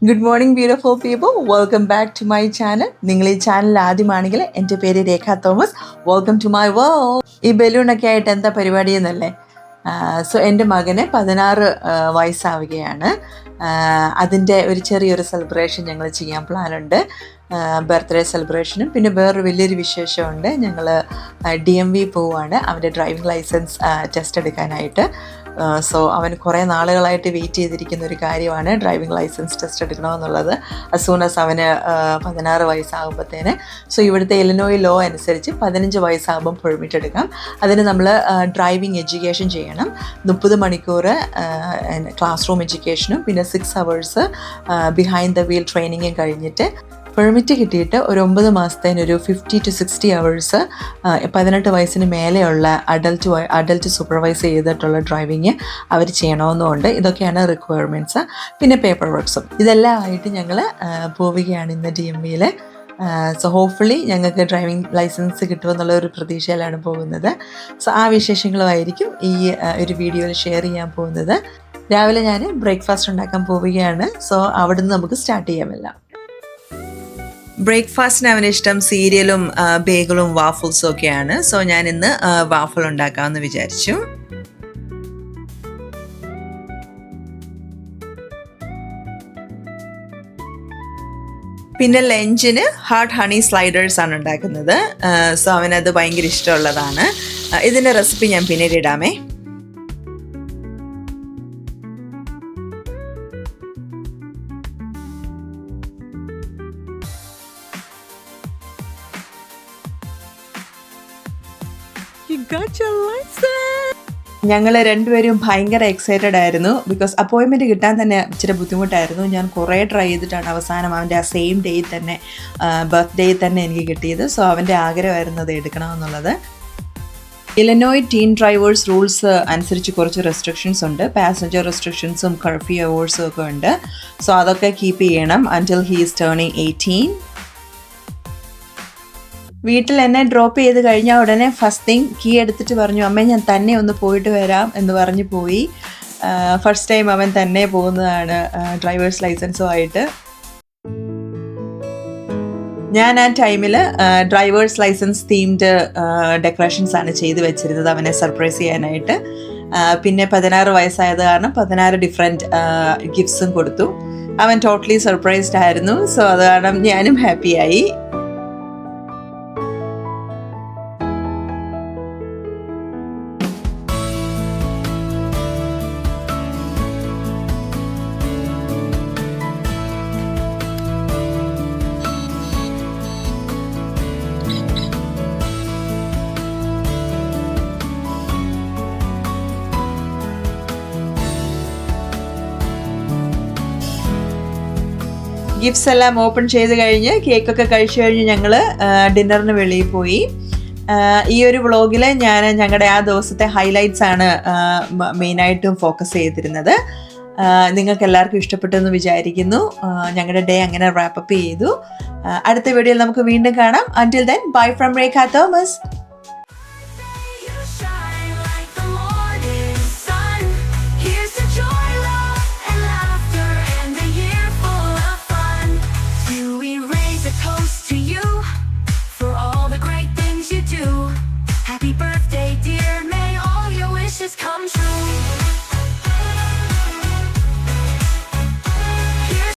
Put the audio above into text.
Good morning beautiful people, welcome back to my channel. നിങ്ങൾ ഈ channel ആദ്യമാണെങ്കിൽ എൻ്റെ പേര് Rekha Thomas. Welcome to my world. ഈ ബലൂണൊക്കെ ആയിട്ട് എന്താ പരിപാടി എന്നല്ലേ? സോ എൻ്റെ മകന് 16 വയസ്സാവുകയാണ്. അതിൻ്റെ ഒരു ചെറിയൊരു സെലിബ്രേഷൻ ഞങ്ങൾ ചെയ്യാൻ പ്ലാനുണ്ട്. ബർത്ത്ഡേ സെലിബ്രേഷനും പിന്നെ വേറൊരു വലിയൊരു വിശേഷമുണ്ട്. ഞങ്ങൾ DMV പോവുകയാണ് അവൻ്റെ ഡ്രൈവിംഗ് ലൈസൻസ് ടെസ്റ്റ് എടുക്കാനായിട്ട്. സോ അവന് കുറേ നാളുകളായിട്ട് വെയിറ്റ് ചെയ്തിരിക്കുന്ന ഒരു കാര്യമാണ് ഡ്രൈവിംഗ് ലൈസൻസ് ടെസ്റ്റ് എടുക്കണമെന്നുള്ളത്. സൂൺ ആസ് അവന് 16 വയസ്സാകുമ്പോഴത്തേന്. സോ ഇവിടുത്തെ ഇലിനോയ് ലോ അനുസരിച്ച് 15 വയസ്സാകുമ്പം പെർമിറ്റ് എടുക്കാം. അതിന് നമ്മൾ ഡ്രൈവിംഗ് എഡ്യൂക്കേഷൻ ചെയ്യണം. 30 മണിക്കൂർ ക്ലാസ് റൂം എഡ്യൂക്കേഷനും പിന്നെ 6 hours ബിഹൈൻഡ് ദ വീൽ ട്രെയിനിങ്ങും കഴിഞ്ഞിട്ട് പെർമിറ്റ് കിട്ടിയിട്ട് ഒരു 9 മാസത്തേന് ഒരു 50 to 60 hours 18 വയസ്സിന് മേലെയുള്ള അഡൽട്ട് സൂപ്പർവൈസ് ചെയ്തിട്ടുള്ള ഡ്രൈവിങ് അവർ ചെയ്യണമെന്നുണ്ട്. ഇതൊക്കെയാണ് റിക്വയർമെൻറ്റ്സ്. പിന്നെ പേപ്പർ വർക്ക്സും ഇതെല്ലാം ആയിട്ട് ഞങ്ങൾ പോവുകയാണ് ഇന്ന് DMVയിൽ. സോ ഹോപ്പ്ഫുള്ളി ഞങ്ങൾക്ക് ഡ്രൈവിംഗ് ലൈസൻസ് കിട്ടുമെന്നുള്ള ഒരു പ്രതീക്ഷയിലാണ് പോകുന്നത്. സോ ആ വിശേഷങ്ങളുമായിരിക്കും ഈ ഒരു വീഡിയോയിൽ ഷെയർ ചെയ്യാൻ പോകുന്നത്. രാവിലെ ഞാൻ ബ്രേക്ക്ഫാസ്റ്റ് ഉണ്ടാക്കാൻ പോവുകയാണ്. സോ അവിടുന്ന് നമുക്ക് സ്റ്റാർട്ട് ചെയ്യാമല്ല. ബ്രേക്ക്ഫാസ്റ്റിന് അവന് ഇഷ്ടം സീരിയലും ബേഗിളും വാഫിൾസും ഒക്കെയാണ്. സോ ഞാൻ ഇന്ന് വാഫിൾ ഉണ്ടാക്കാമെന്ന് വിചാരിച്ചു. പിന്നെ ലഞ്ചിന് ഹാർട്ട് ഹണി സ്ലൈഡേഴ്സ് ആണ് ഉണ്ടാക്കുന്നത്. സോ അവനത് ഭയങ്കര ഇഷ്ടമുള്ളതാണ്. ഇതിൻ്റെ റെസിപ്പി ഞാൻ പിന്നീട് ഇടാമേ. ഞങ്ങൾ രണ്ടുപേരും ഭയങ്കര എക്സൈറ്റഡ് ആയിരുന്നു. ബിക്കോസ് അപ്പോയിൻമെൻറ്റ് കിട്ടാൻ തന്നെ ഇച്ചിരി ബുദ്ധിമുട്ടായിരുന്നു. ഞാൻ കുറേ ട്രൈ ചെയ്തിട്ടാണ് അവസാനം അവൻ്റെ ആ സെയിം ഡേയിൽ തന്നെ ബർത്ത്ഡേയിൽ തന്നെ എനിക്ക് കിട്ടിയത്. സോ അവൻ്റെ ആഗ്രഹമായിരുന്നു അത് എടുക്കണമെന്നുള്ളത്. ഇലിനോയ് ടീൻ ഡ്രൈവേഴ്സ് റൂൾസ് അനുസരിച്ച് കുറച്ച് റെസ്ട്രിക്ഷൻസ് ഉണ്ട്. പാസഞ്ചർ റെസ്ട്രിക്ഷൻസും കർഫ്യൂ അവേഴ്സും ഒക്കെ ഉണ്ട്. സോ അതൊക്കെ കീപ്പ് ചെയ്യണം അൻറ്റിൽ ഹീ ഈസ് ടേണിങ് 18. വീട്ടിൽ എന്നെ ഡ്രോപ്പ് ചെയ്ത് കഴിഞ്ഞാൽ ഉടനെ ഫസ്റ്റ് തിങ് കീ എടുത്തിട്ട് പറഞ്ഞു, അമ്മേ ഞാൻ തന്നെ ഒന്ന് പോയിട്ട് വരാം എന്ന് പറഞ്ഞ് പോയി. ഫസ്റ്റ് ടൈം അവൻ തന്നെ പോകുന്നതാണ് ഡ്രൈവേഴ്സ് ലൈസൻസുമായിട്ട്. ഞാൻ ആ ടൈമിൽ ഡ്രൈവേഴ്സ് ലൈസൻസ് തീംഡ് ഡെക്കറേഷൻസ് ആണ് ചെയ്ത് വെച്ചിരുന്നത് അവനെ സർപ്രൈസ് ചെയ്യാനായിട്ട്. പിന്നെ 16 വയസ്സായത് കാരണം 16 ഡിഫറെൻറ്റ് ഗിഫ്റ്റ്സും കൊടുത്തു. അവൻ ടോട്ടലി സർപ്രൈസ്ഡ് ആയിരുന്നു. സോ അത് കാരണം ഞാനും ഹാപ്പിയായി. ഗിഫ്റ്റ്സ് എല്ലാം ഓപ്പൺ ചെയ്ത് കഴിഞ്ഞ് കേക്കൊക്കെ കഴിച്ചു കഴിഞ്ഞ് ഞങ്ങൾ ഡിന്നറിന് വെളിയിൽ പോയി. ഈ ഒരു വ്ളോഗിൽ ഞാൻ ഞങ്ങളുടെ ആ ദിവസത്തെ ഹൈലൈറ്റ്സ് ആണ് മെയിനായിട്ടും ഫോക്കസ് ചെയ്തിരുന്നത്. നിങ്ങൾക്ക് എല്ലാവർക്കും ഇഷ്ടപ്പെട്ടെന്ന് വിചാരിക്കുന്നു. ഞങ്ങളുടെ ഡേ അങ്ങനെ റാപ്പപ്പ് ചെയ്തു. അടുത്ത വീഡിയോയിൽ നമുക്ക് വീണ്ടും കാണാം. Until then, bye from Rekha Thomas. Happy birthday, dear, may all your wishes come true.